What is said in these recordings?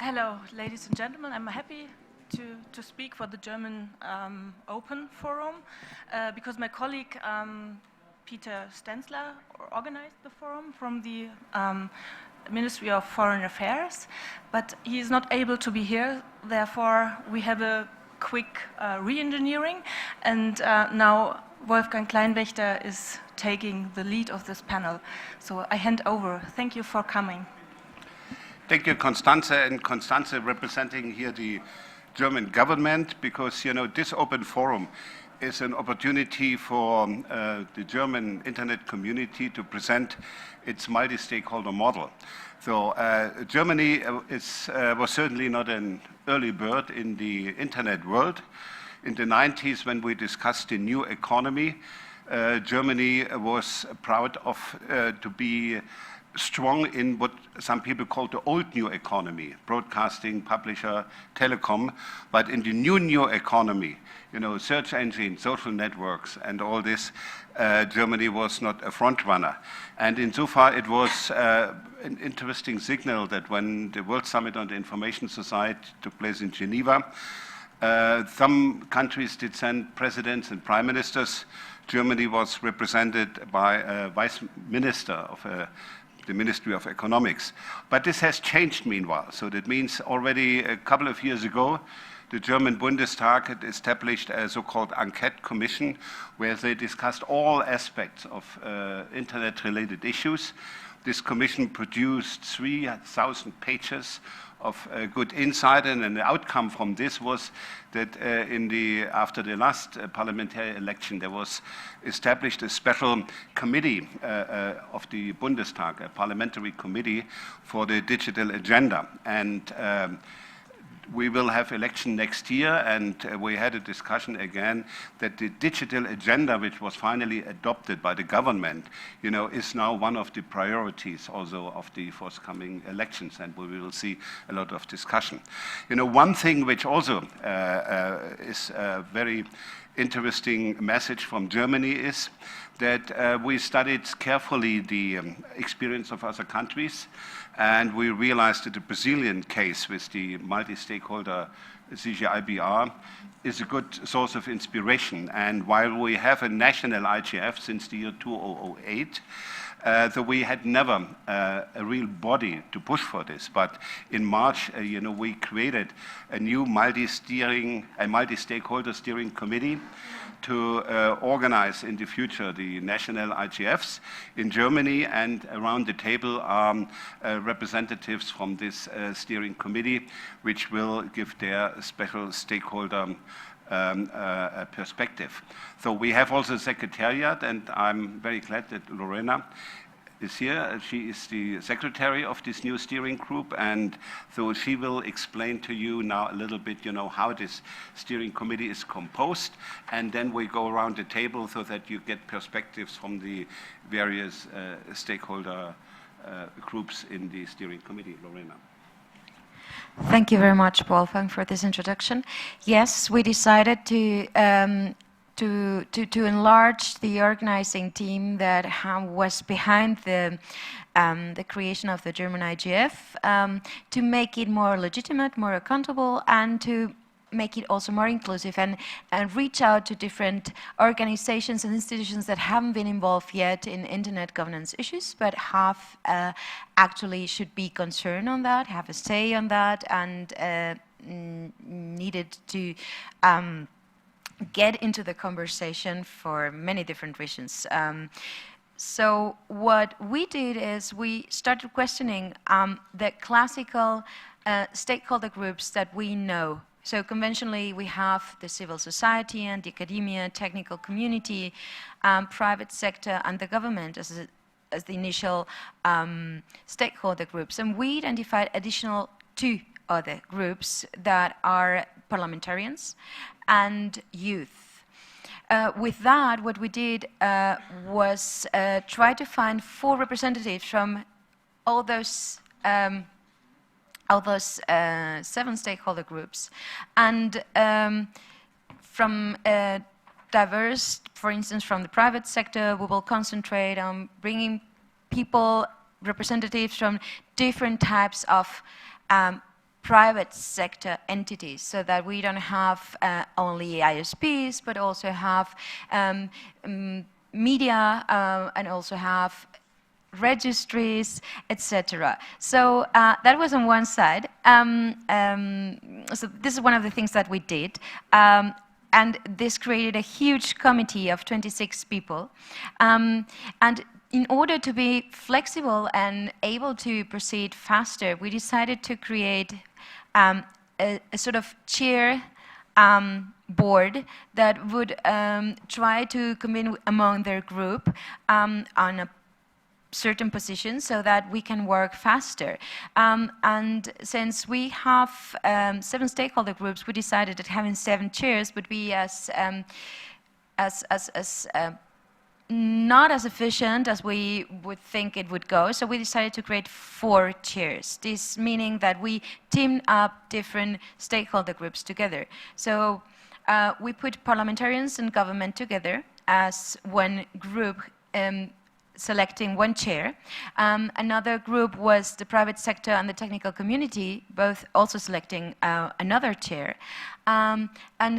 Hello, ladies and gentlemen. I'm happy to speak for the German Open Forum because my colleague Peter Stenzler organized the forum from the Ministry of Foreign Affairs, but he is not able to be here. Therefore, we have a quick re-engineering, and now Wolfgang Kleinwächter is taking the lead of this panel. So I hand over. Thank you for coming. Thank you, Constanze, and Constanze representing here the German government, because this open forum is an opportunity for the German internet community to present its multi-stakeholder model. So Germany was certainly not an early bird in the internet world. In the 90s, when we discussed the new economy, Germany was proud of to be strong in what some people call the old new economy, broadcasting, publisher, telecom, but in the new economy, search engine, social networks, and all this, Germany was not a front runner. And insofar, it was an interesting signal that when the World Summit on the Information Society took place in Geneva, some countries did send presidents and prime ministers. Germany was represented by a vice minister of the Ministry of Economics. But this has changed meanwhile. So that means already a couple of years ago, the German Bundestag had established a so-called Enquete Commission where they discussed all aspects of internet-related issues. This commission produced 3,000 pages of good insight, and the outcome from this was that after the last parliamentary election, there was established a special committee of the Bundestag, a parliamentary committee for the digital agenda. And we will have election next year, and we had a discussion again that the digital agenda, which was finally adopted by the government, is now one of the priorities also of the forthcoming elections, and we will see a lot of discussion. One thing which also is a very interesting message from Germany is that we studied carefully the experience of other countries, and we realized that the Brazilian case with the multi-stakeholder CGIBR is a good source of inspiration. And while we have a national IGF since the year 2008, so we had never a real body to push for this. But in March, we created a new multi-stakeholder steering committee to organize in the future the national IGFs in Germany, and around the table are representatives from this steering committee, which will give their special stakeholder perspective. So we have also a secretariat, and I'm very glad that Lorena is here. She is the secretary of this new steering group, and so she will explain to you now a little bit, how this steering committee is composed, and then we go around the table so that you get perspectives from the various stakeholder groups in the steering committee. Lorena. Thank you very much, Wolfgang, for this introduction. Yes, we decided to enlarge the organizing team that was behind the creation of the German IGF, to make it more legitimate, more accountable, and to make it also more inclusive, and reach out to different organizations and institutions that haven't been involved yet in internet governance issues, but have actually should be concerned on that, have a say on that, and needed to get into the conversation for many different reasons. So what we did is we started questioning the classical stakeholder groups that we know. So conventionally, we have the civil society and the academia, technical community, private sector, and the government as the initial stakeholder groups. And we identified additional two other groups that are parliamentarians and youth. With that, what we did was try to find 4 representatives from all those 7 stakeholder groups, and from diverse, for instance, from the private sector, we will concentrate on bringing people, representatives from different types of private sector entities, so that we don't have only ISPs, but also have media and also have registries, etc. So that was on one side. So this is one of the things that we did. And this created a huge committee of 26 people. And in order to be flexible and able to proceed faster, we decided to create a sort of chair board that would try to convene among their group on a certain positions so that we can work faster. And since we have 7 stakeholder groups, we decided that having 7 chairs would be not as efficient as we would think it would go. So we decided to create 4 chairs. This meaning that we teamed up different stakeholder groups together. So we put parliamentarians and government together as one group, selecting 1 chair. Another group was the private sector and the technical community, both also selecting another chair. And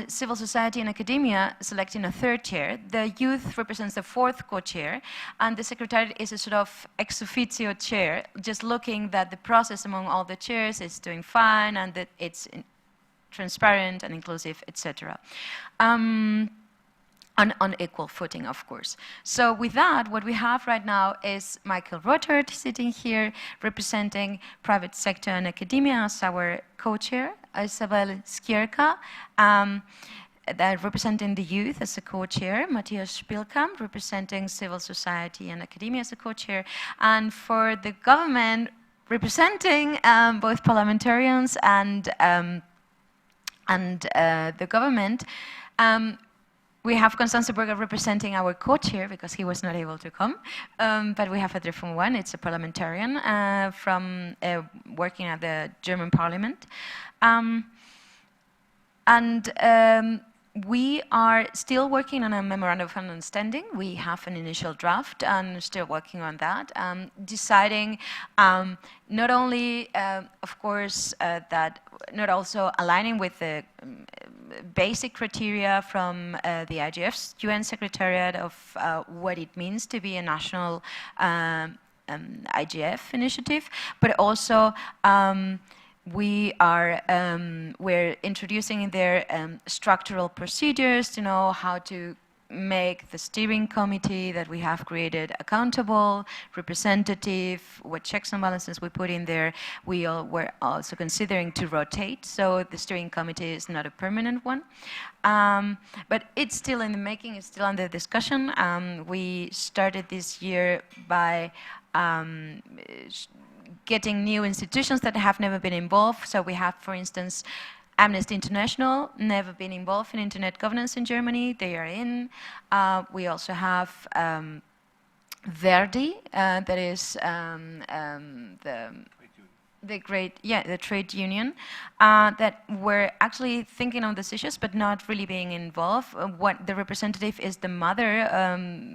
civil society and academia selecting a 3rd chair. The youth represents the 4th co-chair, and the secretariat is a sort of ex officio chair, just looking that the process among all the chairs is doing fine and that it's transparent and inclusive, etc. On equal footing, of course. So with that, what we have right now is Michael Rottert sitting here representing private sector and academia as our co-chair, Isabel Skierka representing the youth as a co-chair, Matthias Spielkamp representing civil society and academia as a co-chair, and for the government representing both parliamentarians and the government, we have Constanze Burger representing our co-chair because he was not able to come, but we have a different one. It's a parliamentarian from working at the German parliament. We are still working on a memorandum of understanding. We have an initial draft and still working on that, deciding not only, of course, that not also aligning with the basic criteria from the IGF's UN Secretariat of what it means to be a national IGF initiative, but also we're introducing in there structural procedures to know how to make the steering committee that we have created accountable, representative, what checks and balances we put in there. We're also considering to rotate, so the steering committee is not a permanent one. But it's still in the making, it's still under discussion. We started this year by getting new institutions that have never been involved. So we have, for instance, Amnesty International, never been involved in internet governance in Germany. They are in. We also have Verdi, that is the trade union, that were actually thinking on these issues but not really being involved. What the representative is the mother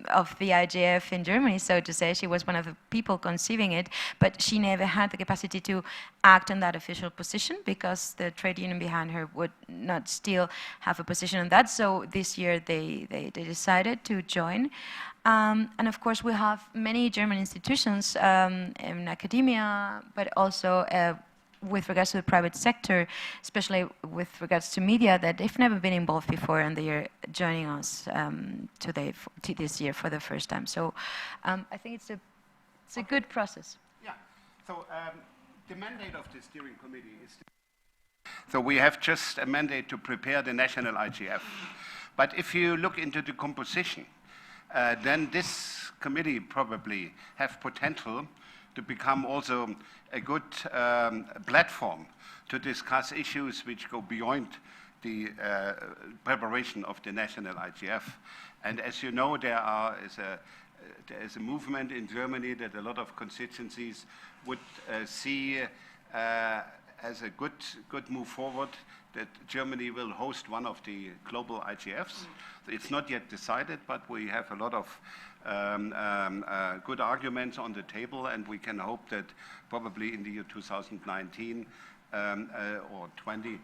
of the IGF in Germany, so to say. She was one of the people conceiving it, but she never had the capacity to act on that official position because the trade union behind her would not still have a position on that. So this year they decided to join. And of course, we have many German institutions in academia, but also with regards to the private sector, especially with regards to media, that they've never been involved before, and they are joining us this year for the first time. So I think it's a good process. Yeah. So the mandate of the steering committee is. So we have just a mandate to prepare the national IGF. But if you look into the composition, then this committee probably have potential to become also a good platform to discuss issues which go beyond the preparation of the national IGF. And as you know, there is a movement in Germany that a lot of constituencies would see as a good move forward, that Germany will host one of the global IGFs. It's not yet decided, but we have a lot of good arguments on the table, and we can hope that probably in the year 2019 or 20,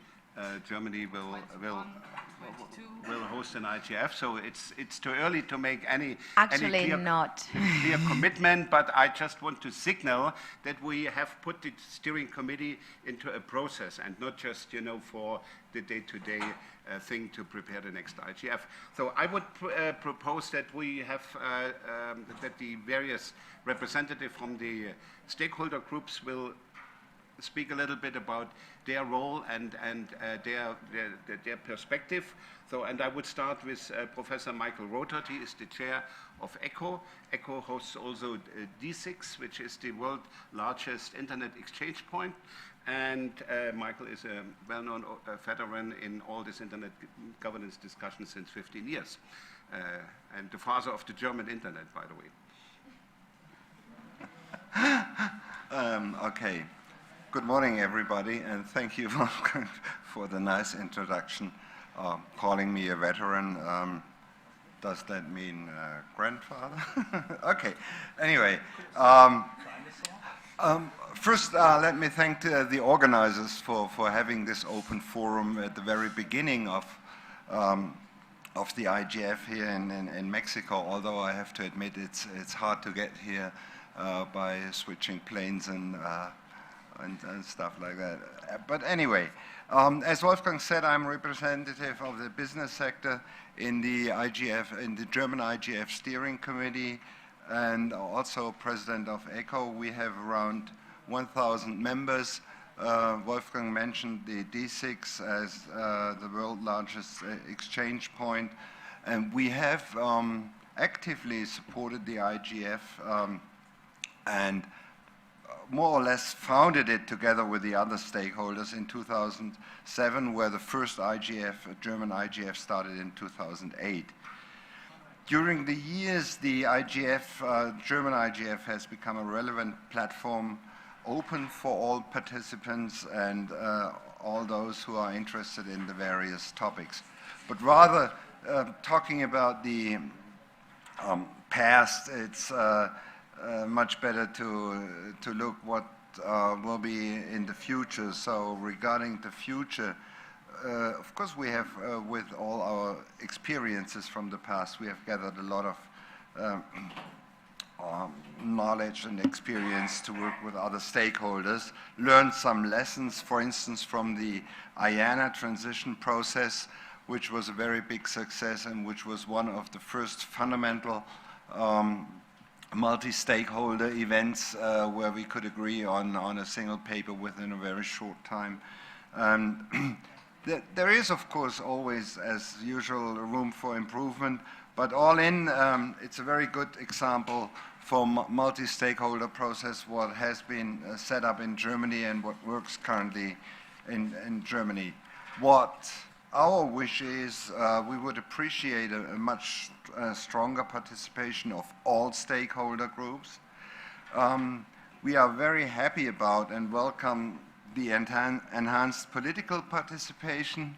Germany will host an IGF. So it's too early to make any clear commitment, but I just want to signal that we have put the steering committee into a process and not just, for the day-to-day thing to prepare the next IGF. So I would propose that we have that the various representatives from the stakeholder groups will speak a little bit about their role and their perspective. So, and I would start with Professor Michael Rothert. He is the chair of ECHO. ECHO hosts also D6, which is the world's largest internet exchange point. And Michael is a well-known veteran in all this internet governance discussion since 15 years. And the father of the German internet, by the way. Okay. Good morning, everybody, and thank you for the nice introduction. Calling me a veteran, does that mean grandfather? Okay. Anyway, first let me thank the organizers for having this open forum at the very beginning of the IGF here in Mexico. Although I have to admit it's hard to get here by switching planes and stuff like that. But anyway, as Wolfgang said, I'm representative of the business sector in the IGF, in the German IGF steering committee, and also president of ECHO. We have around 1,000 members. Wolfgang mentioned the D6 as the world's largest exchange point, and we have actively supported the IGF and more or less founded it together with the other stakeholders in 2007, where the first IGF, German IGF, started in 2008. During the years, the IGF, German IGF, has become a relevant platform, open for all participants and all those who are interested in the various topics. But rather talking about the past, it's much better to look what will be in the future. So regarding the future, of course we have, with all our experiences from the past, we have gathered a lot of knowledge and experience to work with other stakeholders, learned some lessons, for instance, from the IANA transition process, which was a very big success and which was one of the first fundamental multi-stakeholder events where we could agree on a single paper within a very short time. There is, of course, always, as usual, room for improvement, but all in, it's a very good example for multi-stakeholder process, what has been set up in Germany and what works currently in Germany. What our wish is, we would appreciate a much stronger participation of all stakeholder groups. We are very happy about and welcome the enhanced political participation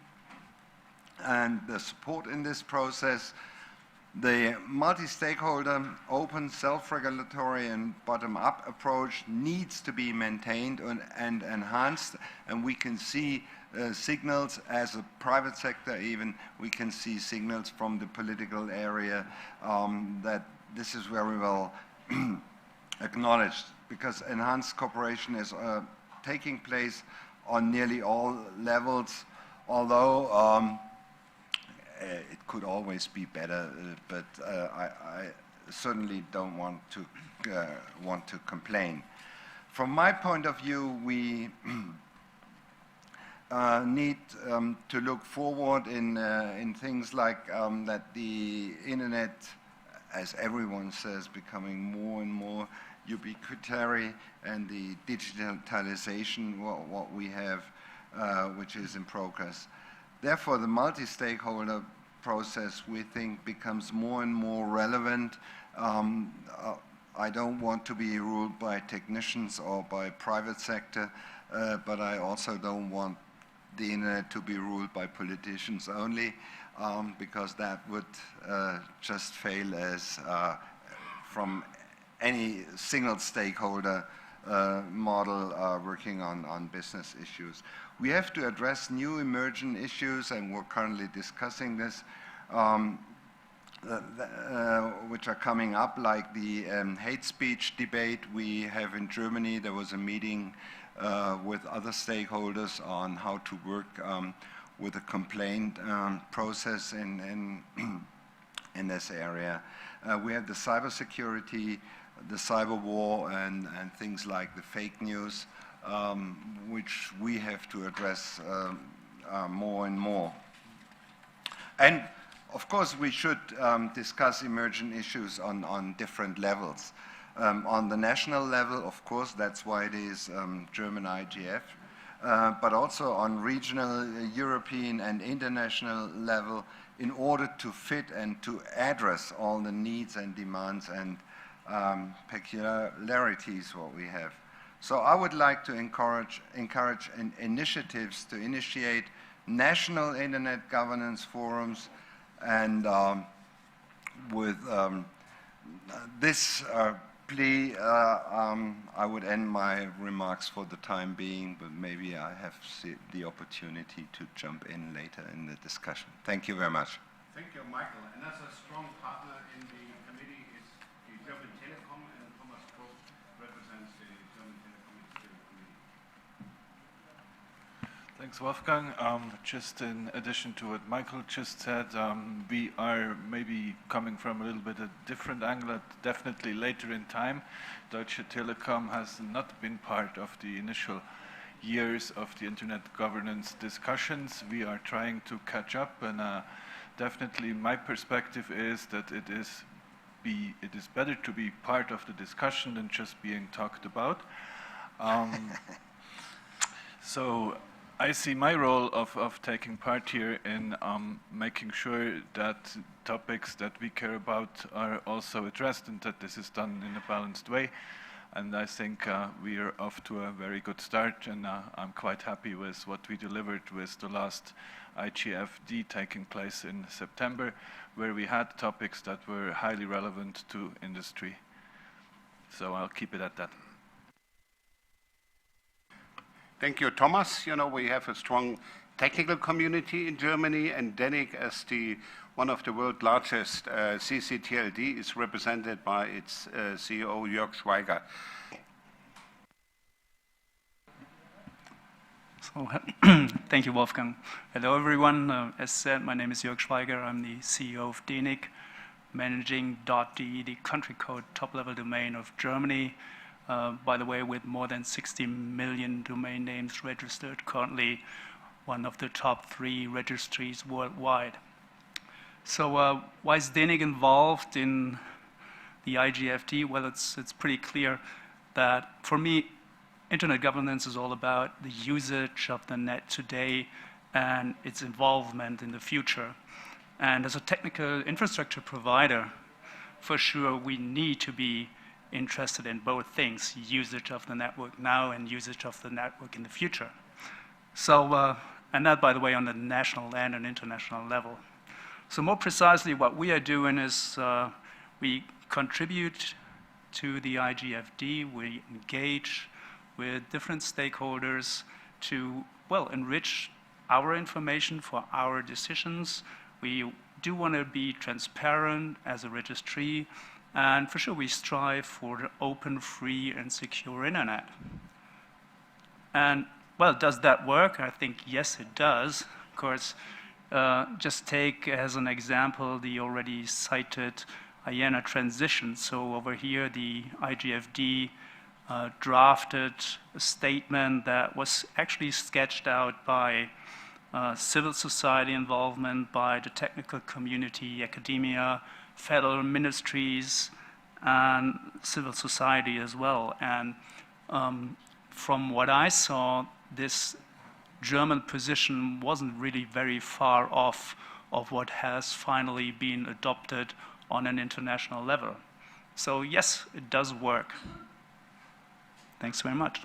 and the support in this process. The multi-stakeholder, open, self-regulatory and bottom-up approach needs to be maintained and enhanced, and we can see signals as a private sector even, we can see signals from the political area that this is very well acknowledged, because enhanced cooperation is taking place on nearly all levels, although it could always be better, but I certainly don't want to complain. From my point of view, we need to look forward in things like that the internet, as everyone says, becoming more and more ubiquitous, and the digitalization, what we have, which is in progress. Therefore, the multi-stakeholder process, we think, becomes more and more relevant. I don't want to be ruled by technicians or by private sector, but I also don't want the internet to be ruled by politicians only, because that would just fail as from any single stakeholder model working on business issues. We have to address new emergent issues, and we're currently discussing this, which are coming up, like the hate speech debate we have in Germany. There was a meeting with other stakeholders on how to work with a complaint process in this area. We have the cybersecurity, the cyber war, and things like the fake news, which we have to address more and more. And of course, we should discuss emergent issues on different levels. On the national level, of course, that's why it is German IGF, but also on regional, European, and international level, in order to fit and to address all the needs and demands and peculiarities what we have. So I would like to encourage initiatives to initiate national internet governance forums, and with this plea, I would end my remarks for the time being, but maybe I have the opportunity to jump in later in the discussion. Thank you very much. Thank you, Michael. Another strong partner in the committee is the German Telekom, and Thomas Koch represents the German Telekom Steering Committee. Thanks, Wolfgang. Just in addition to what Michael just said, we are maybe coming from a little bit a different angle, definitely later in time. Deutsche Telekom has not been part of the initial years of the internet governance discussions. We are trying to catch up, and definitely my perspective is that it is better to be part of the discussion than just being talked about. So I see my role of taking part here in making sure that topics that we care about are also addressed, and that this is done in a balanced way. And I think we are off to a very good start, and I'm quite happy with what we delivered with the last IGFD taking place in September, where we had topics that were highly relevant to industry. So I'll keep it at that. Thank you, Thomas. You know, we have a strong technical community in Germany, and DENIC, as one of the world's largest CCTLD, is represented by its CEO, Jörg Schweiger. So, thank you, Wolfgang. Hello, everyone. As said, my name is Jörg Schweiger. I'm the CEO of DENIC, managing .de, the country code top-level domain of Germany. By the way, with more than 60 million domain names registered, currently one of the top 3 registries worldwide. So why is DENIC involved in the IGFD? Well, it's pretty clear that, for me, internet governance is all about the usage of the net today and its involvement in the future. And as a technical infrastructure provider, for sure, we need to be interested in both things, usage of the network now and usage of the network in the future. So, and that, by the way, on the national and an international level. So more precisely, what we are doing is we contribute to the IGFD, we engage with different stakeholders to, well, enrich our information for our decisions. We do want to be transparent as a registry, and for sure, we strive for an open, free, and secure internet. And, well, does that work? I think, yes, it does. Of course, just take as an example the already cited IANA transition. So over here, the IGFD drafted a statement that was actually sketched out by civil society involvement, by the technical community, academia, federal ministries, and civil society as well. And from what I saw, this German position wasn't really very far off of what has finally been adopted on an international level. So yes, it does work. Thanks very much.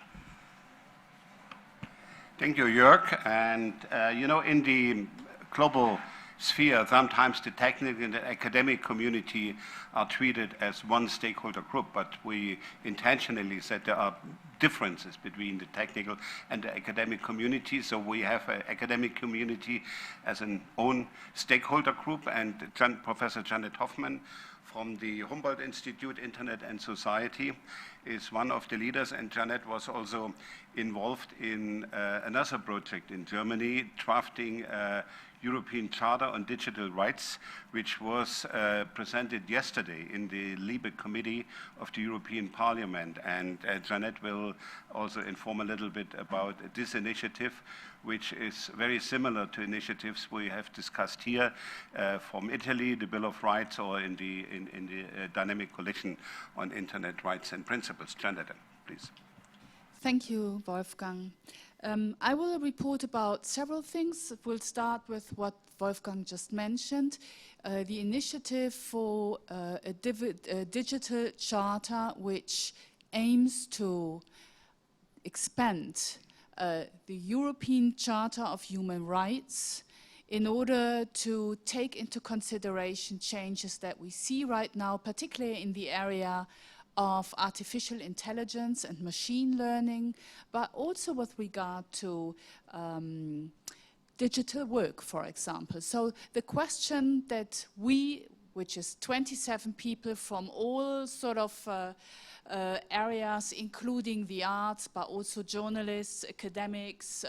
Thank you, Jörg. And you know, in the global sphere. Sometimes the technical and the academic community are treated as one stakeholder group, but we intentionally said there are differences between the technical and the academic community. So we have an academic community as an own stakeholder group, and Professor Janet Hoffman from the Humboldt Institute, Internet and Society, is one of the leaders, and Janet was also involved in another project in Germany, drafting a European Charter on Digital Rights, which was presented yesterday in the Libe Committee of the European Parliament. And Janet will also inform a little bit about this initiative, which is very similar to initiatives we have discussed here from Italy, the Bill of Rights, or in the Dynamic Coalition on Internet Rights and Principles. Janet, please. Thank you, Wolfgang. I will report about several things. We'll start with what Wolfgang just mentioned, the initiative for a digital charter which aims to expand the European Charter of Human Rights in order to take into consideration changes that we see right now, particularly in the area of artificial intelligence and machine learning, but also with regard to digital work, for example. So the question that we, which is 27 people from all sort of areas, including the arts, but also journalists, academics,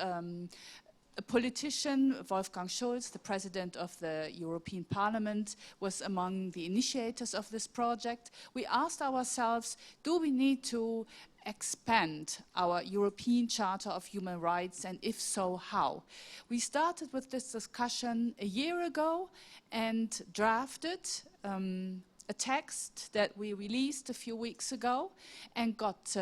a politician, Wolfgang Schulz, the president of the European Parliament, was among the initiators of this project. We asked ourselves, do we need to expand our European Charter of Human Rights, and if so, how? We started with this discussion a year ago and drafted a text that we released a few weeks ago and got,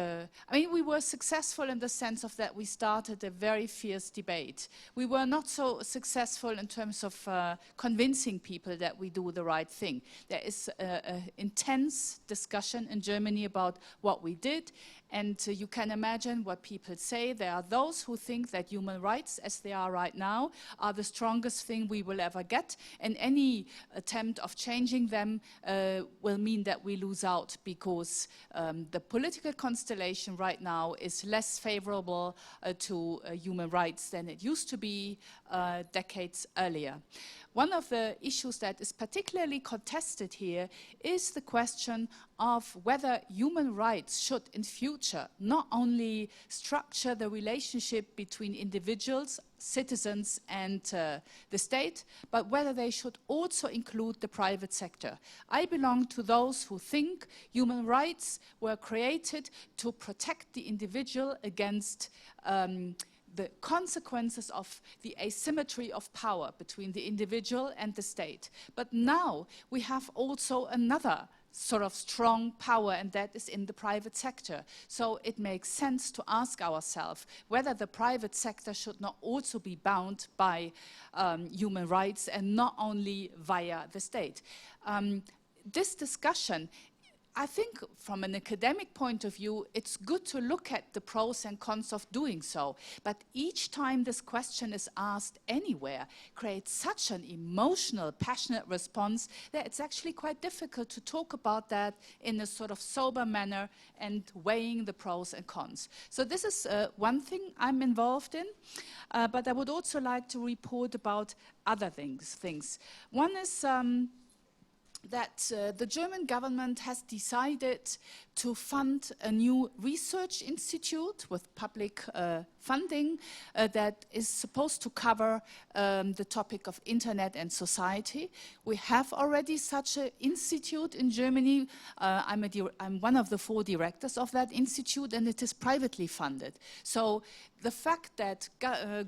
we were successful in the sense of that we started a very fierce debate. We were not so successful in terms of convincing people that we do the right thing. There is an intense discussion in Germany about what we did, and you can imagine what people say. There are those who think that human rights, as they are right now, are the strongest thing we will ever get, and any attempt of changing them will mean that we lose out, because the political constellation right now is less favorable to human rights than it used to be decades earlier. One of the issues that is particularly contested here is the question of whether human rights should in future not only structure the relationship between individuals, citizens and the state, but whether they should also include the private sector. I belong to those who think human rights were created to protect the individual against the consequences of the asymmetry of power between the individual and the state. But now we have also another sort of strong power, and that is in the private sector. So it makes sense to ask ourselves whether the private sector should not also be bound by human rights and not only via the state. This discussion, I think from an academic point of view, it's good to look at the pros and cons of doing so. But each time this question is asked anywhere, creates such an emotional, passionate response that it's actually quite difficult to talk about that in a sort of sober manner and weighing the pros and cons. So this is one thing I'm involved in, but I would also like to report about other things. One is that the German government has decided to fund a new research institute with public funding that is supposed to cover the topic of internet and society. We have already such an institute in Germany. I'm one of the 4 directors of that institute, and it is privately funded. So the fact that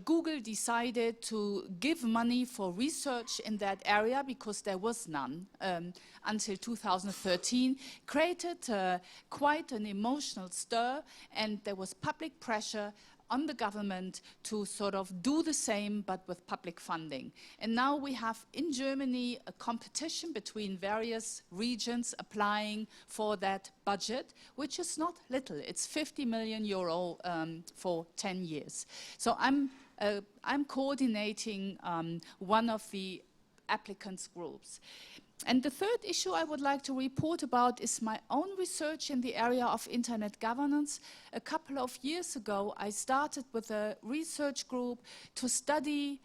Google decided to give money for research in that area, because there was none until 2013, created quite an emotional stir, and there was public pressure on the government to sort of do the same, but with public funding. And now we have in Germany a competition between various regions applying for that budget, which is not little. It's 50 million euro for 10 years. So I'm coordinating one of the applicants groups. And the third issue I would like to report about is my own research in the area of internet governance. A couple of years ago, I started with a research group to study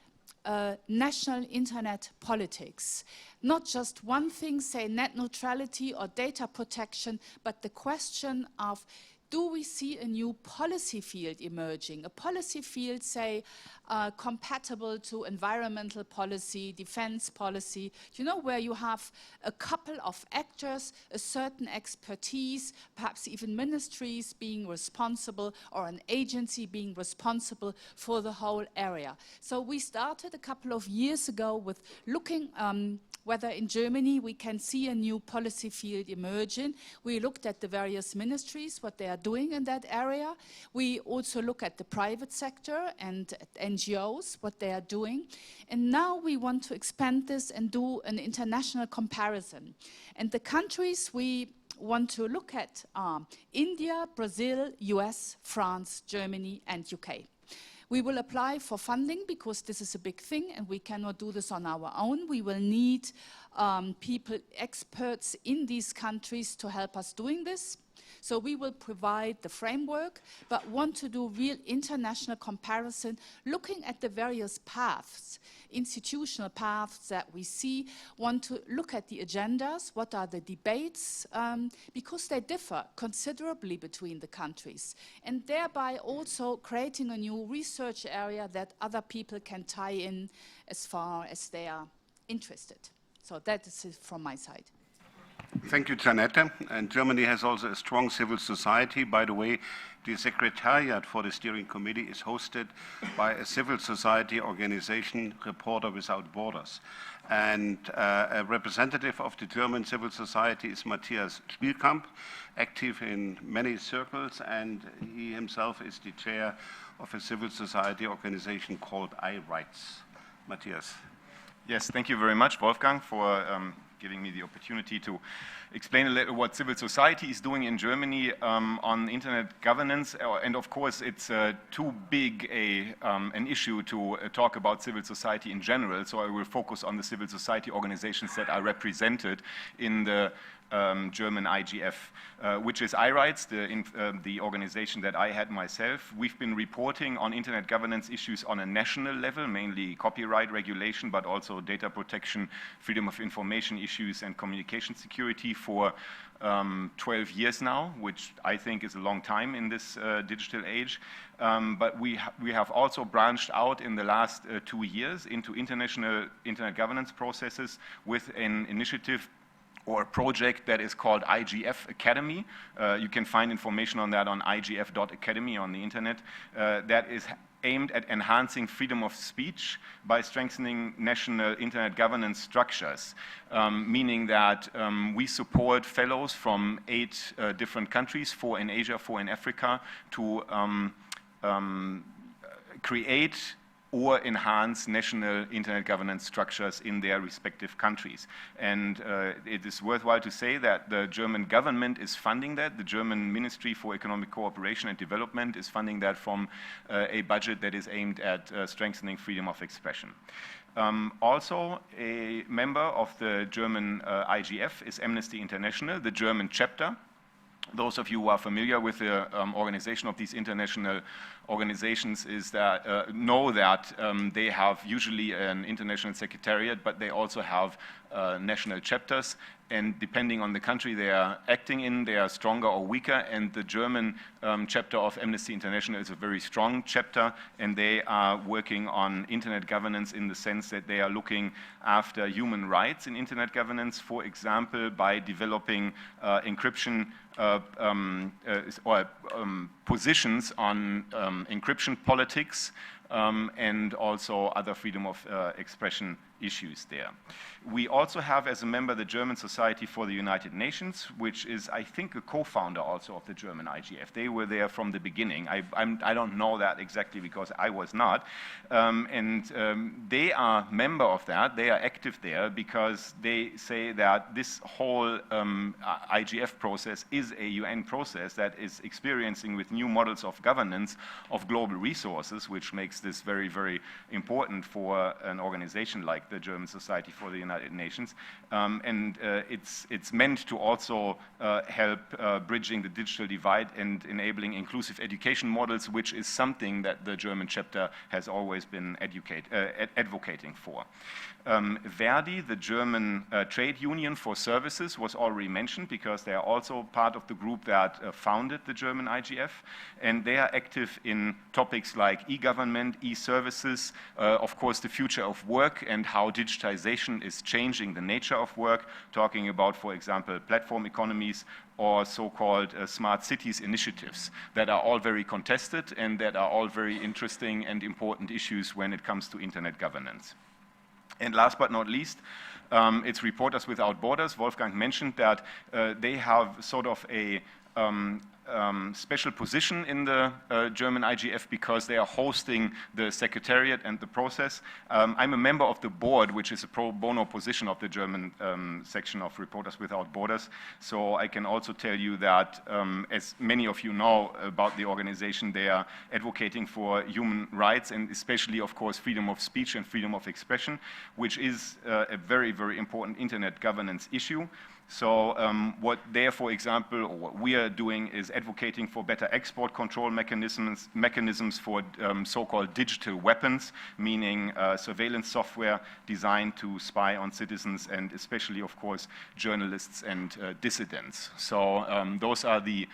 national internet politics. Not just one thing, say net neutrality or data protection, but the question of, do we see a new policy field emerging? A policy field, say, compatible to environmental policy, defense policy, you know, where you have a couple of actors, a certain expertise, perhaps even ministries being responsible or an agency being responsible for the whole area. So we started a couple of years ago with looking whether in Germany we can see a new policy field emerging. We looked at the various ministries, what they are doing in that area. We also look at the private sector and at NGOs, what they are doing. And now we want to expand this and do an international comparison. And the countries we want to look at are India, Brazil, US, France, Germany, and UK. We will apply for funding because this is a big thing and we cannot do this on our own. We will need people, experts in these countries to help us doing this. So we will provide the framework, but want to do real international comparison, looking at the various paths, institutional paths that we see, want to look at the agendas, what are the debates, because they differ considerably between the countries, and thereby also creating a new research area that other people can tie in as far as they are interested. So that is it from my side. Thank you, Janette. And Germany has also a strong civil society. By the way, the Secretariat for the Steering Committee is hosted by a civil society organization, Reporter Without Borders. And a representative of the German civil society is Matthias Spielkamp, active in many circles, and he himself is the chair of a civil society organization called iRights. Matthias. Yes, thank you very much, Wolfgang, for giving me the opportunity to explain a little what civil society is doing in Germany on internet governance. And of course, it's too big an issue to talk about civil society in general, so I will focus on the civil society organizations that are represented in the German IGF, which is iRights, the organization that I had myself. We've been reporting on internet governance issues on a national level, mainly copyright regulation, but also data protection, freedom of information issues, and communication security for 12 years now, which I think is a long time in this digital age. But we have also branched out in the last 2 years into international internet governance processes with an initiative or a project that is called IGF Academy. You can find information on that on igf.academy on the internet. That is aimed at enhancing freedom of speech by strengthening national internet governance structures, meaning that we support fellows from 8 different countries, 4 in Asia, 4 in Africa, to create or enhance national internet governance structures in their respective countries. And it is worthwhile to say that the German government is funding that. The German Ministry for Economic Cooperation and Development is funding that from a budget that is aimed at strengthening freedom of expression. Also, a member of the German IGF is Amnesty International, the German chapter. Those of you who are familiar with the organization of these international organizations know that they have usually an international secretariat, but they also have national chapters. And depending on the country they are acting in, they are stronger or weaker. And the German chapter of Amnesty International is a very strong chapter, and they are working on internet governance in the sense that they are looking after human rights in internet governance, for example, by developing encryption positions on encryption politics and also other freedom of expression issues there. We also have as a member the German Society for the United Nations, which is, I think, a co-founder also of the German IGF. They were there from the beginning. I don't know that exactly because I was not. They are member of that. They are active there because they say that this whole IGF process is a UN process that is experiencing with new models of governance of global resources, which makes makes this very, very important for an organization like the German Society for the United Nations. It's meant to also help bridging the digital divide and enabling inclusive education models, which is something that the German chapter has always been advocating for. Verdi, the German trade union for services, was already mentioned because they are also part of the group that founded the German IGF, and they are active in topics like e-government, e-services, of course the future of work and how digitization is changing the nature of work, talking about, for example, platform economies or so-called smart cities initiatives that are all very contested and that are all very interesting and important issues when it comes to internet governance. And last but not least, it's Reporters Without Borders. Wolfgang mentioned that they have sort of a special position in the German IGF because they are hosting the secretariat and the process. I'm a member of the board, which is a pro bono position of the German section of Reporters Without Borders. So I can also tell you that, as many of you know about the organization, they are advocating for human rights and especially, of course, freedom of speech and freedom of expression, which is a very, very important internet governance issue. So what they, for example, or what we are doing is advocating for better export control mechanisms for so-called digital weapons, meaning surveillance software designed to spy on citizens and especially, of course, journalists and dissidents. So those are the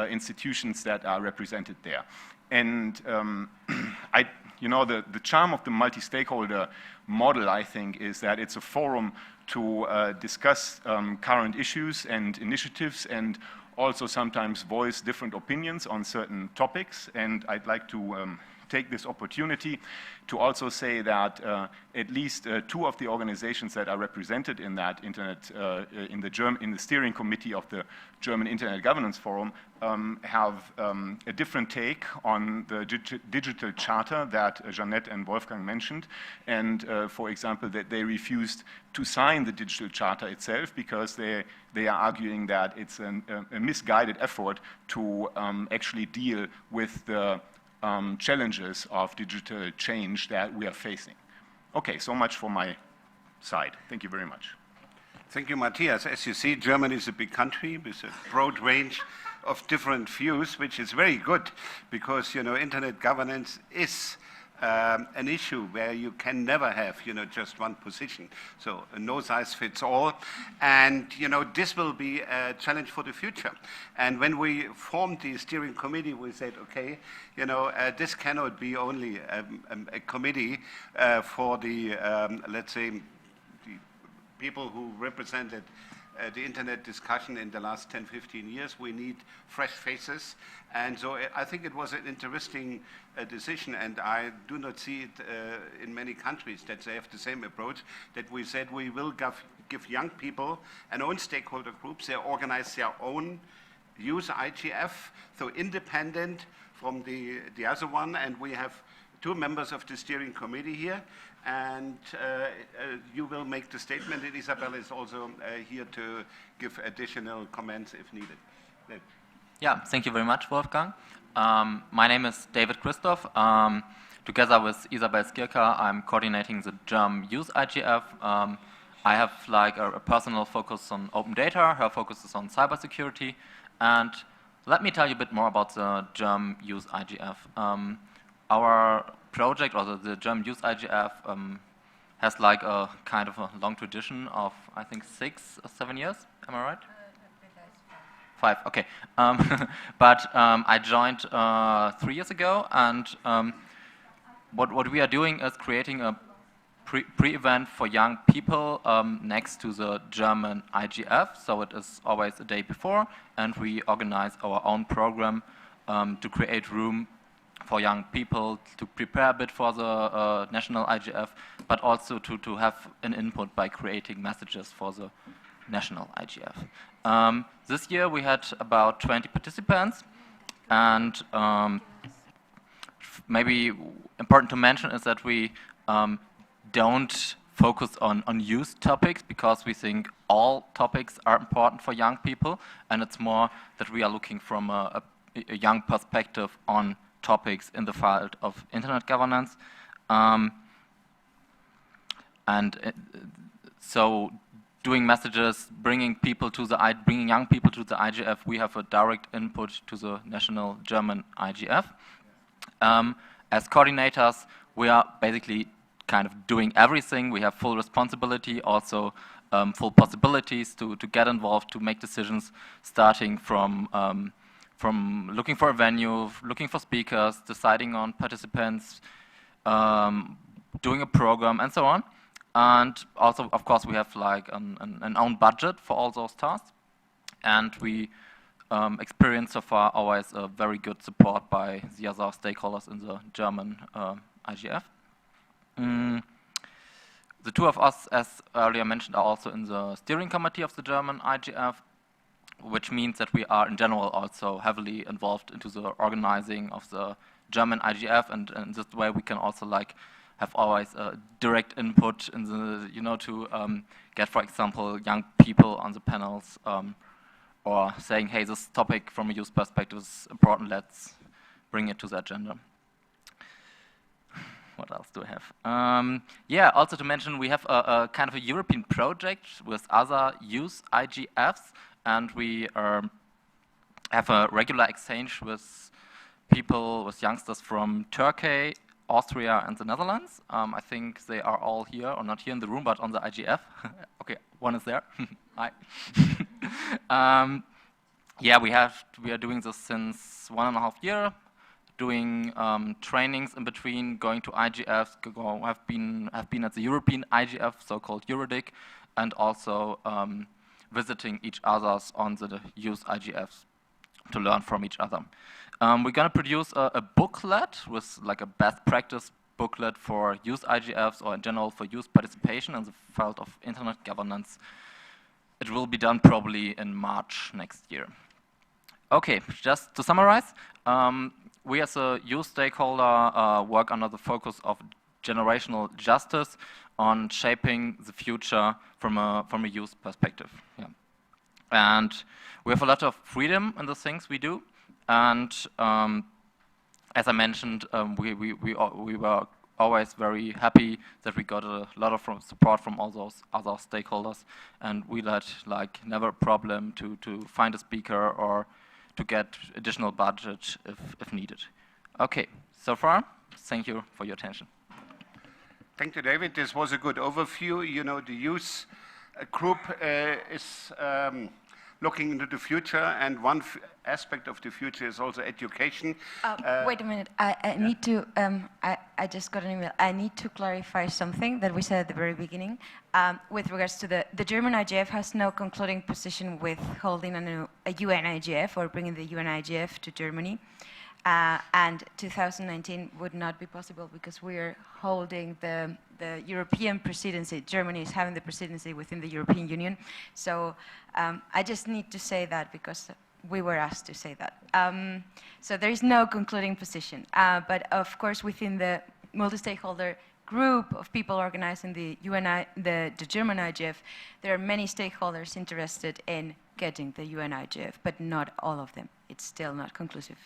institutions that are represented there. And the charm of the multi-stakeholder model, I think, is that it's a forum to discuss current issues and initiatives and also sometimes voice different opinions on certain topics. And I'd like to take this opportunity to also say that at least two of the organizations that are represented in that in the steering committee of the German Internet Governance Forum have a different take on the digital charter that Jeanette and Wolfgang mentioned, and for example that they refused to sign the digital charter itself because they are arguing that it's a misguided effort to actually deal with the challenges of digital change that we are facing. Okay, so much for my side. Thank you very much. Thank you, Matthias. As you see, Germany is a big country with a broad range of different views, which is very good because, internet governance is an issue where you can never have, just one position. So no size fits all. And, this will be a challenge for the future. And when we formed the steering committee, we said, okay, this cannot be only a committee for the, let's say, the people who represented the internet discussion in the last 10, 15 years. We need fresh faces. And so I think it was an interesting decision, and I do not see it in many countries that they have the same approach, that we said we will give young people and own stakeholder groups, they organize their own use IGF, so independent from the other one, and we have two members of the steering committee here, and you will make the statement, and Isabel is also here to give additional comments if needed. Yeah, thank you very much, Wolfgang. My name is David Christoph. Together with Isabel Skirka, I'm coordinating the German Youth IGF. I have a personal focus on open data. Her focus is on cybersecurity. And let me tell you a bit more about the German Youth IGF. Our project, or the German Youth IGF, has a kind of a long tradition of, I think, 6 or 7 years. Am I right? 5, okay. But I joined 3 years ago, and what we are doing is creating a pre-event for young people next to the German IGF. So it is always a day before, and we organize our own program to create room for young people to prepare a bit for the national IGF, but also to have an input by creating messages for the national IGF. This year we had about 20 participants, and maybe important to mention is that we don't focus on youth topics because we think all topics are important for young people, and it's more that we are looking from a young perspective on topics in the field of internet governance. So doing messages, bringing young people to the IGF, we have a direct input to the national German IGF. As coordinators, we are basically kind of doing everything. We have full responsibility, also full possibilities to get involved, to make decisions, starting from looking for a venue, looking for speakers, deciding on participants, doing a program, and so on. And also, of course, we have like an own budget for all those tasks. And we experience so far always a very good support by the other stakeholders in the German IGF. The two of us, as earlier mentioned, are also in the steering committee of the German IGF, which means that we are in general also heavily involved into the organizing of the German IGF, and in this way we can also like have always a direct input in the, to get, for example, young people on the panels, or saying, hey, this topic from a youth perspective is important, let's bring it to the agenda. What else do I have? Yeah, also to mention, we have a kind of a European project with other youth IGFs, and we have a regular exchange with people, with youngsters from Turkey, Austria, and the Netherlands. I think they are all here, or not here in the room, but on the IGF. Okay, one is there. Hi. Yeah, we are doing this since 1.5 years. Doing trainings in between, going to IGFs, have been at the European IGF, so-called Eurodic, and also visiting each others on the youth IGFs to learn from each other. We're going to produce a booklet with like a best practice booklet for youth IGFs, or in general for youth participation in the field of internet governance. It will be done probably in March next year. Okay, just to summarize, we as a youth stakeholder work under the focus of generational justice on shaping the future from a youth perspective. Yeah. And we have a lot of freedom in the things we do. And as I mentioned, we were always very happy that we got a lot of support from all those other stakeholders. And we had like never a problem to find a speaker or to get additional budget if needed. Okay, so far, thank you for your attention. Thank you, David. This was a good overview. You know, the youth group is looking into the future, and one aspect of the future is also education. Wait a minute, I need to, I just got an email. I need to clarify something that we said at the very beginning. With regards to the German IGF has no concluding position with holding a UN IGF or bringing the UN IGF to Germany. And 2019 would not be possible because we're holding the European presidency. Germany is having the presidency within the European Union. So I just need to say that because we were asked to say that. So there is no concluding position. But of course, within the multi-stakeholder group of people organizing the German IGF, there are many stakeholders interested in getting the UN IGF, but not all of them. It's still not conclusive.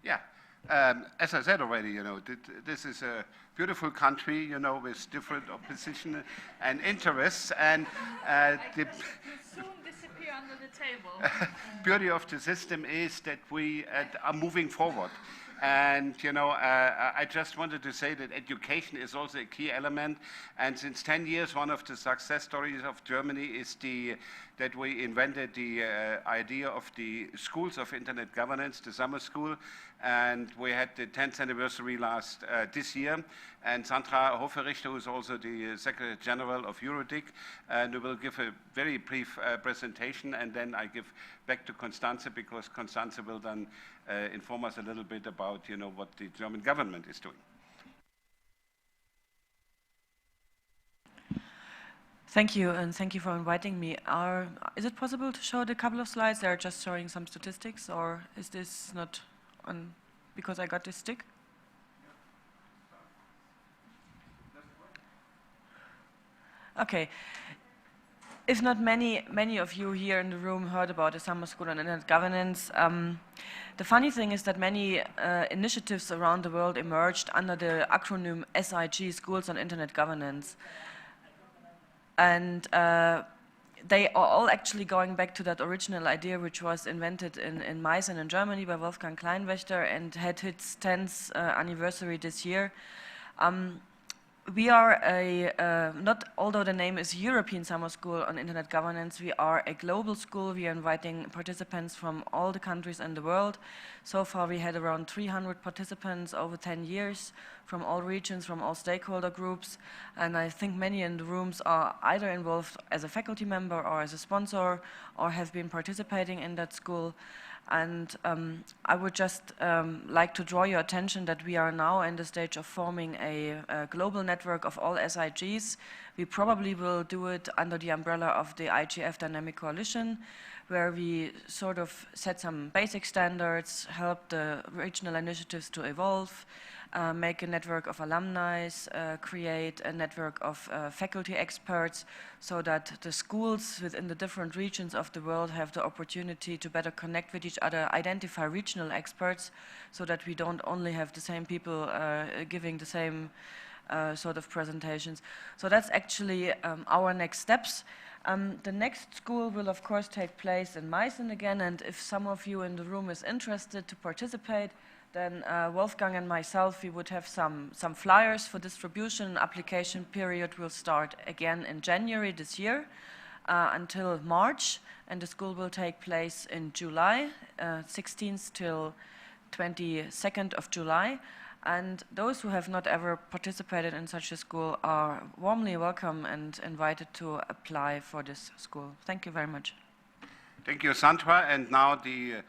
Yeah, as I said already, you know, this is a beautiful country, you know, with different opposition and interests, and the soon disappear under the table. beauty of the system is that we are moving forward. And, you know, I just wanted to say that education is also a key element. And since 10 years, one of the success stories of Germany is that we invented the idea of the schools of internet governance, the summer school. And we had the 10th anniversary this year. And Sandra Hoferichter, who is also the Secretary General of Eurodic, and will give a very brief presentation. And then I give back to Constanze, because Constanze will then inform us a little bit about, you know, what the German government is doing. Thank you, and thank you for inviting me. Is it possible to show a couple of slides? They're just showing some statistics, or is this not on because I got this stick? Okay. if not many of you here in the room heard about the summer school on internet governance. The funny thing is that many initiatives around the world emerged under the acronym SIG, Schools on Internet Governance. And they are all actually going back to that original idea, which was invented in Meissen in Germany by Wolfgang Kleinwächter and had its 10th anniversary this year. We are not, although the name is European Summer School on Internet Governance, we are a global school. We are inviting participants from all the countries in the world. So far we had around 300 participants over 10 years from all regions, from all stakeholder groups. And I think many in the rooms are either involved as a faculty member or as a sponsor or have been participating in that school. And I would just like to draw your attention that we are now in the stage of forming a global network of all SIGs. We probably will do it under the umbrella of the IGF Dynamic Coalition, where we sort of set some basic standards, help the regional initiatives to evolve, make a network of alumni, create a network of faculty experts, so that the schools within the different regions of the world have the opportunity to better connect with each other, identify regional experts, so that we don't only have the same people giving the same sort of presentations. So that's actually our next steps. The next school will of course take place in Meissen again, and if some of you in the room is interested to participate, then Wolfgang and myself, we would have some flyers for distribution. Application period will start again in January this year until March, and the school will take place in July, 16th till 22nd of July. And those who have not ever participated in such a school are warmly welcome and invited to apply for this school. Thank you very much. Thank you, Sandra. And now the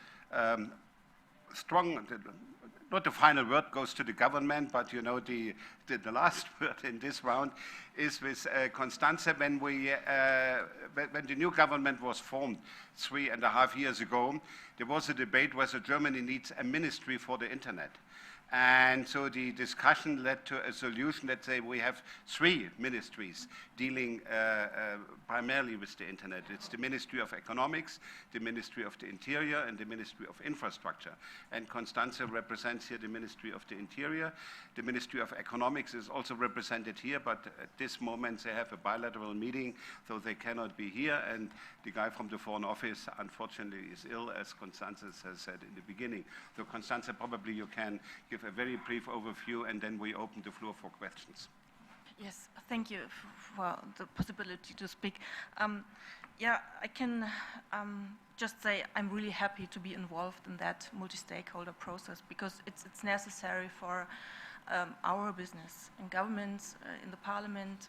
not the final word goes to the government, but you know the last word in this round is with Constanze. When the new government was formed 3.5 years ago, there was a debate whether Germany needs a ministry for the internet. And so the discussion led to a solution. Let's say we have 3 ministries dealing primarily with the internet. It's the Ministry of Economics, the Ministry of the Interior, and the Ministry of Infrastructure. And Constanze represents here the Ministry of the Interior. The Ministry of Economics is also represented here, but at this moment they have a bilateral meeting, so they cannot be here. And the guy from the Foreign Office, unfortunately, is ill, as Constanze has said in the beginning. So Constanze, probably you can give a very brief overview, and then we open the floor for questions. Yes, thank you for the possibility to speak. Yeah, I can just say I'm really happy to be involved in that multi-stakeholder process, because it's necessary for our business in governments, in the parliament,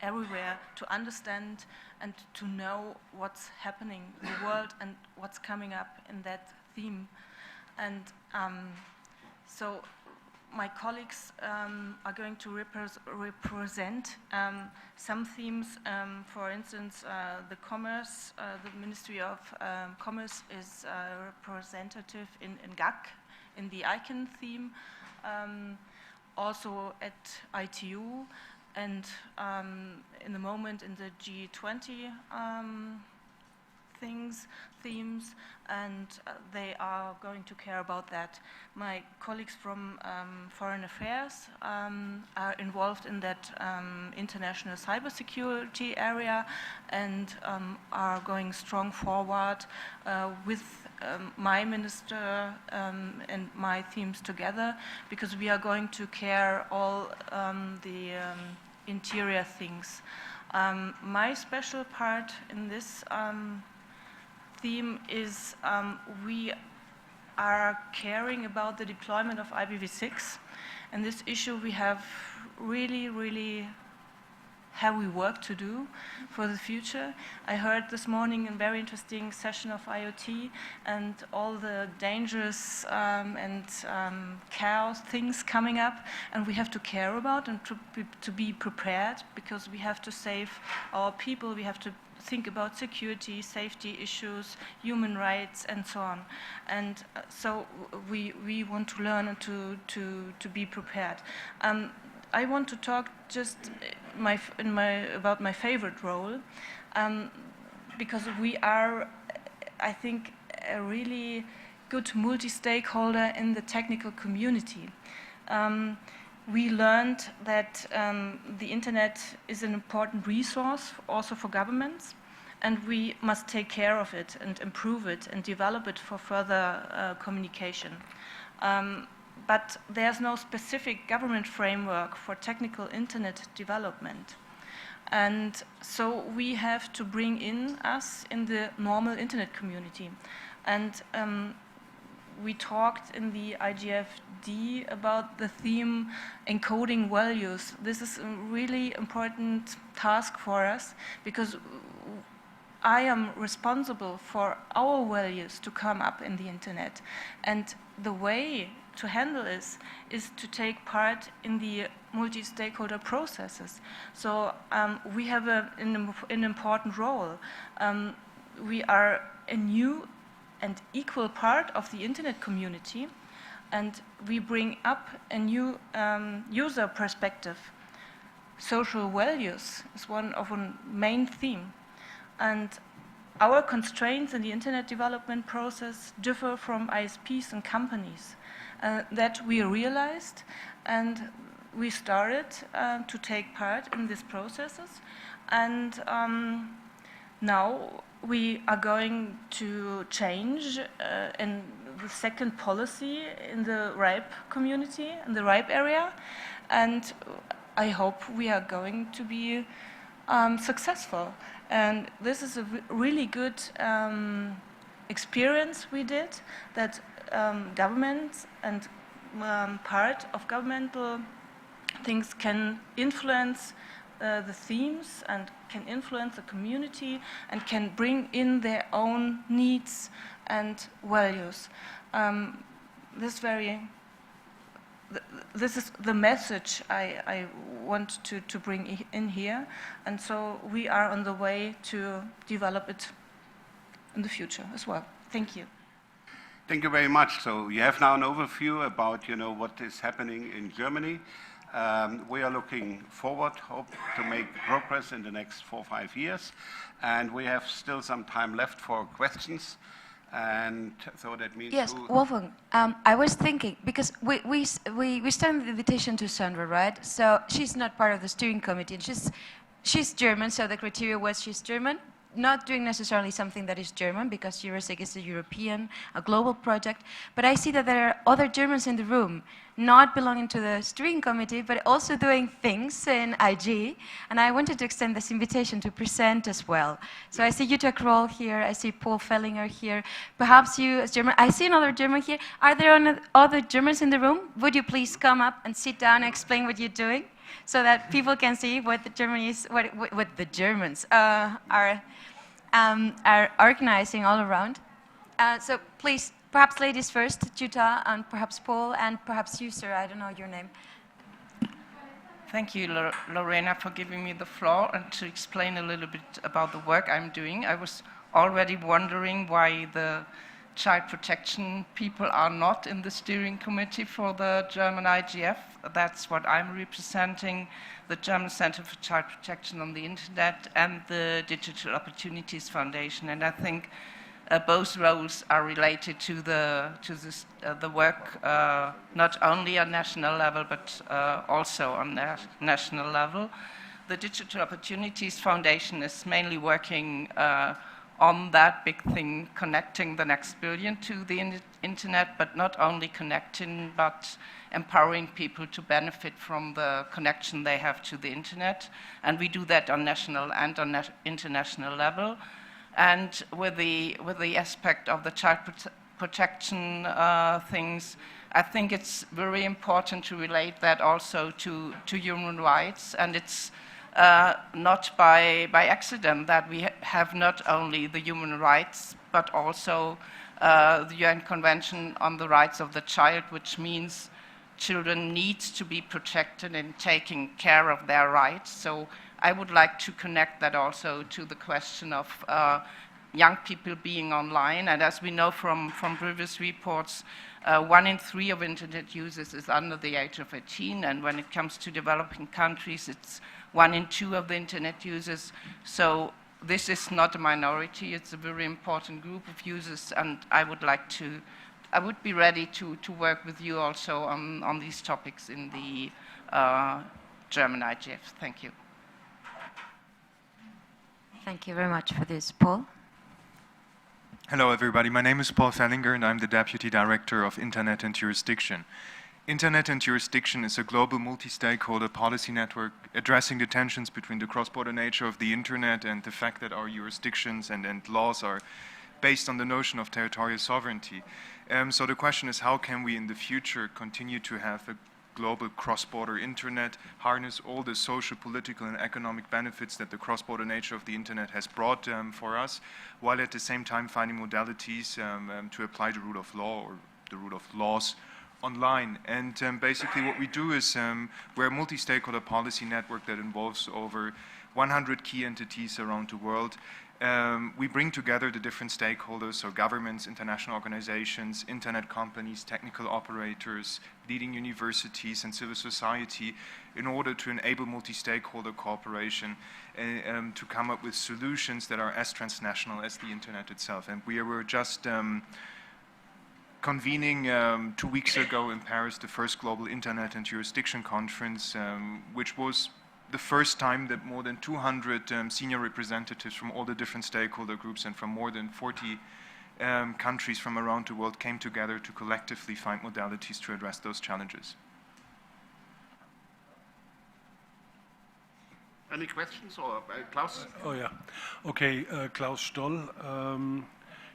everywhere, to understand and to know what's happening in the world and what's coming up in that theme. And so my colleagues are going to represent some themes. For instance, the commerce, the Ministry of Commerce is representative in GAC, in the ICANN theme, also at ITU, and in the moment in the G20 themes, and they are going to care about that. My colleagues from Foreign Affairs are involved in that international cybersecurity area, and are going strong forward with my minister and my themes together, because we are going to care all the interior things. My special part in this theme is we are caring about the deployment of IPv6, and this issue we have really heavy work to do for the future. I heard this morning a very interesting session of IoT and all the dangerous and chaos things coming up, and we have to care about and to be prepared, because we have to save our people, we have to think about security, safety issues, human rights, and so on. And so we want to learn and to be prepared. I want to talk just about my favorite role. because we are, I think, a really good multi-stakeholder in the technical community. We learned that the internet is an important resource also for governments, and we must take care of it and improve it and develop it for further communication. But there's no specific government framework for technical internet development. And so we have to bring in us in the normal internet community. And we talked in the IGFD about the theme encoding values. This is a really important task for us because I am responsible for our values to come up in the internet. And the way to handle this is to take part in the multi-stakeholder processes. So we have an important role. We are a new and equal part of the internet community, and we bring up a new user perspective. Social values is one of a main theme. And our constraints in the internet development process differ from ISPs and companies. That we realized, and we started to take part in these processes. And now we are going to change in the second policy in the RIPE community, in the RIPE area. And I hope we are going to be successful. And this is a really good experience we did, that governments and part of governmental things can influence the themes and can influence the community and can bring in their own needs and values. This is the message I want to bring in here, and so we are on the way to develop it in the future as well. Thank you. Thank you very much. So you have now an overview about, what is happening in Germany. We are looking forward, hope to make progress in the next 4 or 5 years, and we have still some time left for questions. And so that means... Yes, Wolfgang, I was thinking, because we sent the invitation to Sandra, right? So she's not part of the steering committee, and she's German, so the criteria was she's German. Not doing necessarily something that is German, because Eurosec is a global project. But I see that there are other Germans in the room, not belonging to the steering committee, but also doing things in IG. And I wanted to extend this invitation to present as well. So I see Jutta Kroll here, I see Paul Fellinger here. Perhaps you as German, I see another German here. Are there other Germans in the room? Would you please come up and sit down and explain what you're doing, so that people can see what the Germans are organizing all around. So please, perhaps ladies first, Jutta, and perhaps Paul, and perhaps you, sir, I don't know your name. Thank you, Lorena, for giving me the floor and to explain a little bit about the work I'm doing. I was already wondering why the child protection people are not in the steering committee for the German IGF. That's what I'm representing, the German Center for Child Protection on the Internet and the Digital Opportunities Foundation. And I think both roles are related to the work not only on national level, but also on national level. The Digital Opportunities Foundation is mainly working on that big thing, connecting the next billion to the internet, but not only connecting, but empowering people to benefit from the connection they have to the internet. And we do that on national and on international level. And with the aspect of the child protection things, I think it's very important to relate that also to human rights. And it's not by accident that we have not only the human rights, but also the UN Convention on the Rights of the Child, which means children need to be protected and taking care of their rights. So I would like to connect that also to the question of young people being online. And as we know from previous reports, 1 in 3 of internet users is under the age of 18. And when it comes to developing countries, it's 1 in 2 of the internet users. So this is not a minority, it's a very important group of users, and I would be ready to work with you also on these topics in the German IGF. Thank you. Thank you very much for this, Paul. Hello, everybody. My name is Paul Fellinger, and I'm the Deputy Director of Internet and Jurisdiction. Internet and Jurisdiction is a global multi-stakeholder policy network addressing the tensions between the cross-border nature of the Internet and the fact that our jurisdictions and laws are based on the notion of territorial sovereignty. So the question is, how can we in the future continue to have a global cross-border Internet, harness all the social, political, and economic benefits that the cross-border nature of the Internet has brought for us, while at the same time finding modalities to apply the rule of law or the rule of laws online. And basically what we do is we're a multi-stakeholder policy network that involves over 100 key entities around the world. We bring together the different stakeholders, so governments, international organizations, internet companies, technical operators, leading universities, and civil society in order to enable multi-stakeholder cooperation to come up with solutions that are as transnational as the internet itself. And we were just convening 2 weeks ago in Paris the first Global Internet and Jurisdiction Conference, which was the first time that more than 200 senior representatives from all the different stakeholder groups and from more than 40 countries from around the world came together to collectively find modalities to address those challenges. Any questions? Or Klaus? Oh, yeah. Okay, Klaus Stoll.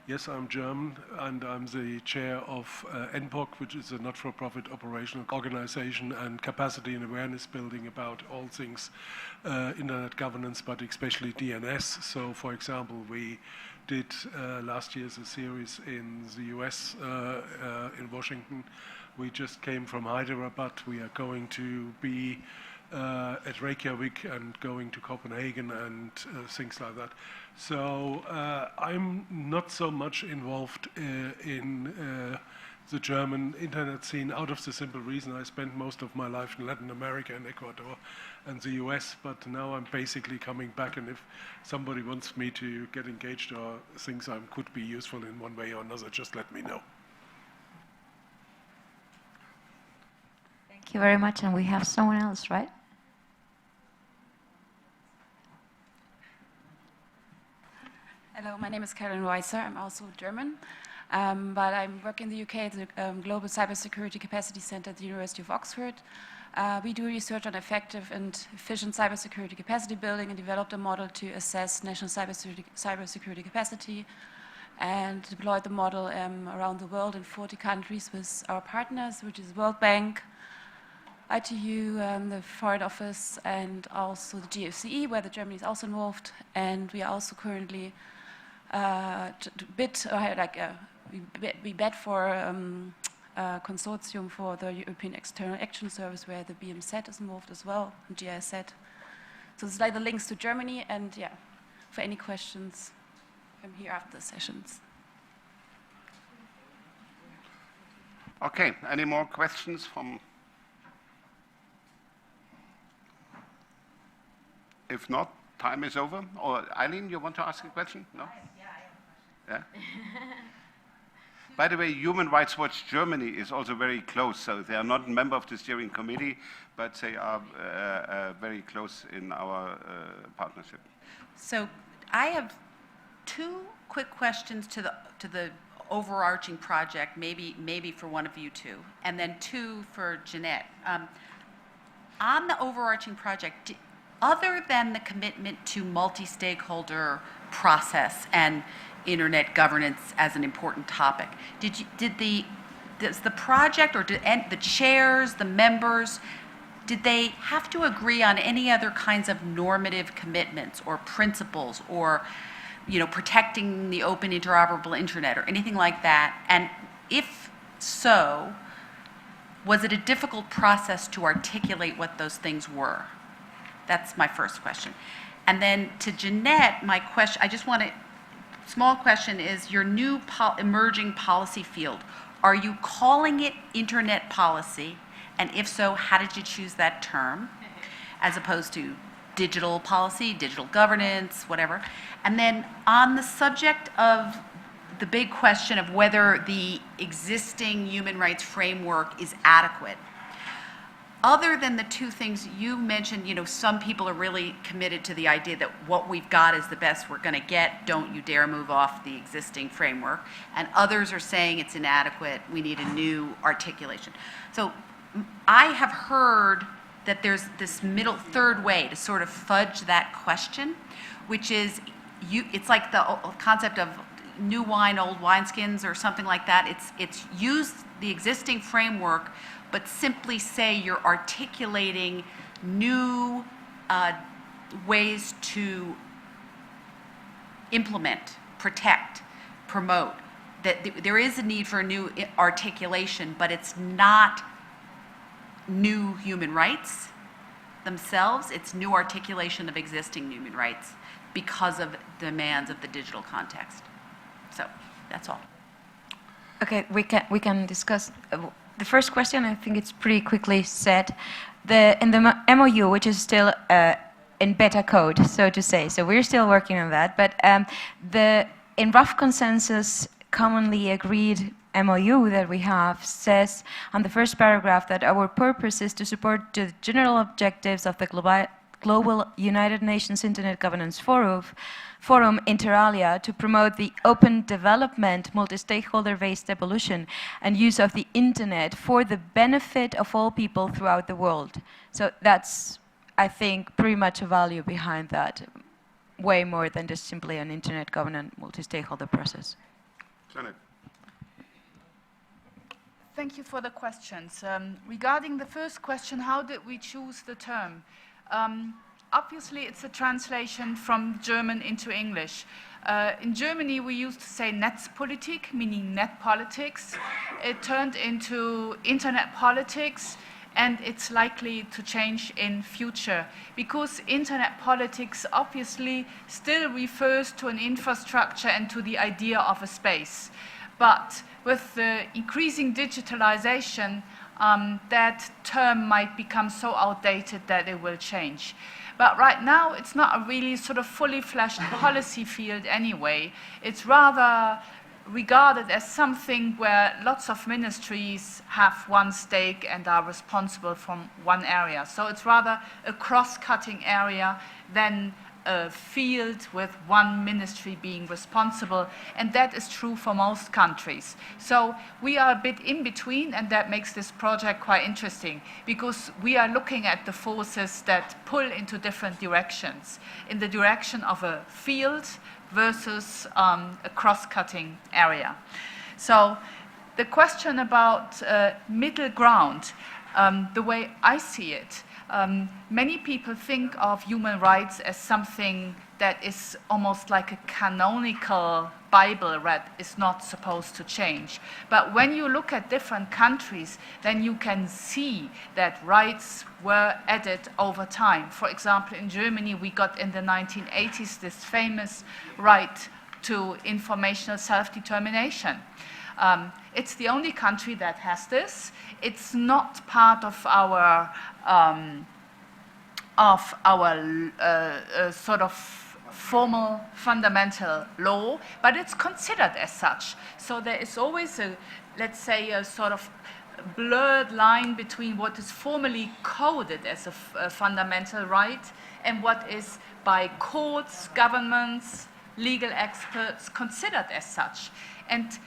Yes, I'm German, and I'm the chair of NPOC, which is a not-for-profit operational organization and capacity and awareness building about all things internet governance, but especially DNS. So, for example, we did last year a series in the US, in Washington. We just came from Hyderabad. We are going to be at Reykjavik and going to Copenhagen and things like that. So I'm not so much involved in the German internet scene out of the simple reason I spent most of my life in Latin America and Ecuador and the US, but now I'm basically coming back, and if somebody wants me to get engaged or things I could be useful in one way or another, just let me know. Thank you very much, and we have someone else, right? Hello, my name is Karen Weiser. I'm also German, but I work in the UK at the Global Cybersecurity Capacity Center at the University of Oxford. We do research on effective and efficient cybersecurity capacity building and developed a model to assess national cybersecurity capacity and deployed the model around the world in 40 countries with our partners, which is World Bank, ITU, the Foreign Office, and also the GFCE, where Germany is also involved. And we are also currently we bid for a consortium for the European External Action Service, where the BMZ is involved as well, and GIZ. So it's like the links to Germany, and yeah, for any questions, I'm here after the sessions. Okay, any more questions from? If not, time is over. Or Eileen, you want to ask a question? No? Yeah, I have a question. Yeah? By the way, Human Rights Watch Germany is also very close, so they are not a member of the steering committee, but they are very close in our partnership. So I have two quick questions to the overarching project, maybe for one of you two, and then two for Jeanette. On the overarching project, other than the commitment to multi-stakeholder process and internet governance as an important topic, does the project or the chairs, the members, did they have to agree on any other kinds of normative commitments or principles, or protecting the open interoperable internet or anything like that? And if so, was it a difficult process to articulate what those things were? That's my first question. And then to Jeanette, my question, small question is, your new emerging policy field, are you calling it internet policy? And if so, how did you choose that term as opposed to digital policy, digital governance, whatever. And then on the subject of the big question of whether the existing human rights framework is adequate, other than the two things you mentioned, some people are really committed to the idea that what we've got is the best we're going to get, don't you dare move off the existing framework, and others are saying it's inadequate, we need a new articulation. So I have heard that there's this middle third way to sort of fudge that question, which is, it's like the concept of new wine, old wineskins, or something like that. It's use the existing framework, but simply say you're articulating new ways to implement, protect, promote. That there is a need for a new articulation, but it's not new human rights themselves. It's new articulation of existing human rights because of demands of the digital context. So that's all. Okay, we can discuss. The first question, I think it's pretty quickly said. In the MOU, which is still in beta code, so to say, so we're still working on that, but in rough consensus, commonly agreed MOU that we have says on the first paragraph that our purpose is to support the general objectives of the Global United Nations Internet Governance Forum, inter alia, to promote the open development, multi-stakeholder-based evolution and use of the internet for the benefit of all people throughout the world. So that's, I think, pretty much a value behind that, way more than just simply an internet governance multi-stakeholder process. Janet. Thank you for the questions. Regarding the first question, how did we choose the term? Obviously, it's a translation from German into English. In Germany, we used to say Netzpolitik, meaning net politics. It turned into internet politics, and it's likely to change in future, because internet politics obviously still refers to an infrastructure and to the idea of a space. But with the increasing digitalization, that term might become so outdated that it will change. But right now, it's not a really sort of fully fleshed policy field anyway. It's rather regarded as something where lots of ministries have one stake and are responsible from one area. So it's rather a cross-cutting area than a field with one ministry being responsible, and that is true for most countries. So we are a bit in between, and that makes this project quite interesting, because we are looking at the forces that pull into different directions, in the direction of a field versus a cross-cutting area. So the question about middle ground, the way I see it, many people think of human rights as something that is almost like a canonical Bible that is not supposed to change. But when you look at different countries, then you can see that rights were added over time. For example, in Germany, we got in the 1980s this famous right to informational self-determination. It's the only country that has this. It's not part of our sort of formal fundamental law, but it's considered as such. So there is always a, let's say, a sort of blurred line between what is formally coded as a fundamental right and what is by courts, governments, legal experts considered as such. And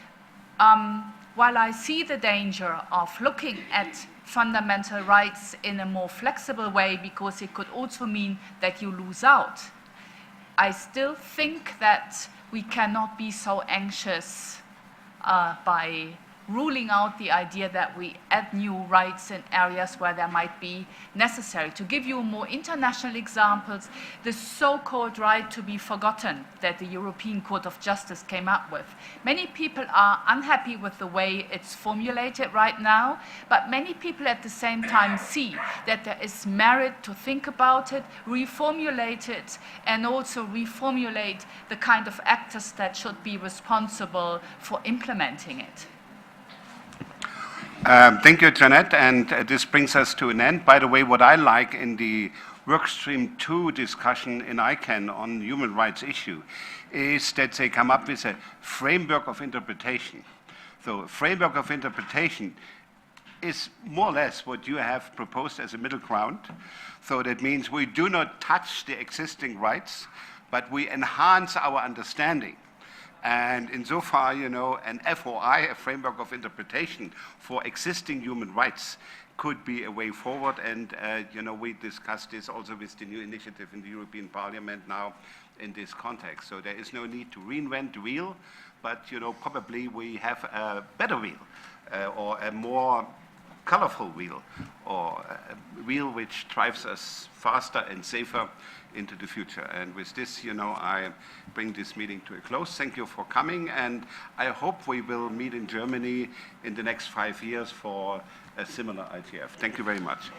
while I see the danger of looking at fundamental rights in a more flexible way, because it could also mean that you lose out, I still think that we cannot be so anxious by ruling out the idea that we add new rights in areas where there might be necessary. To give you more international examples, the so-called right to be forgotten that the European Court of Justice came up with. Many people are unhappy with the way it's formulated right now, but many people at the same time see that there is merit to think about it, reformulate it, and also reformulate the kind of actors that should be responsible for implementing it. Thank you, Janet, and this brings us to an end. By the way, what I like in the workstream 2 discussion in ICANN on human rights issue is that they come up with a framework of interpretation. So a framework of interpretation is more or less what you have proposed as a middle ground. So that means we do not touch the existing rights, but we enhance our understanding. And insofar, you know, an FOI, a framework of interpretation for existing human rights, could be a way forward. And, you know, we discussed this also with the new initiative in the European Parliament now in this context. So there is no need to reinvent the wheel, but, you know, probably we have a better wheel or a more colorful wheel, or a wheel which drives us faster and safer into the future. And with this, you know, I bring this meeting to a close. Thank you for coming, and I hope we will meet in Germany in the next 5 years for a similar IGF. Thank you very much.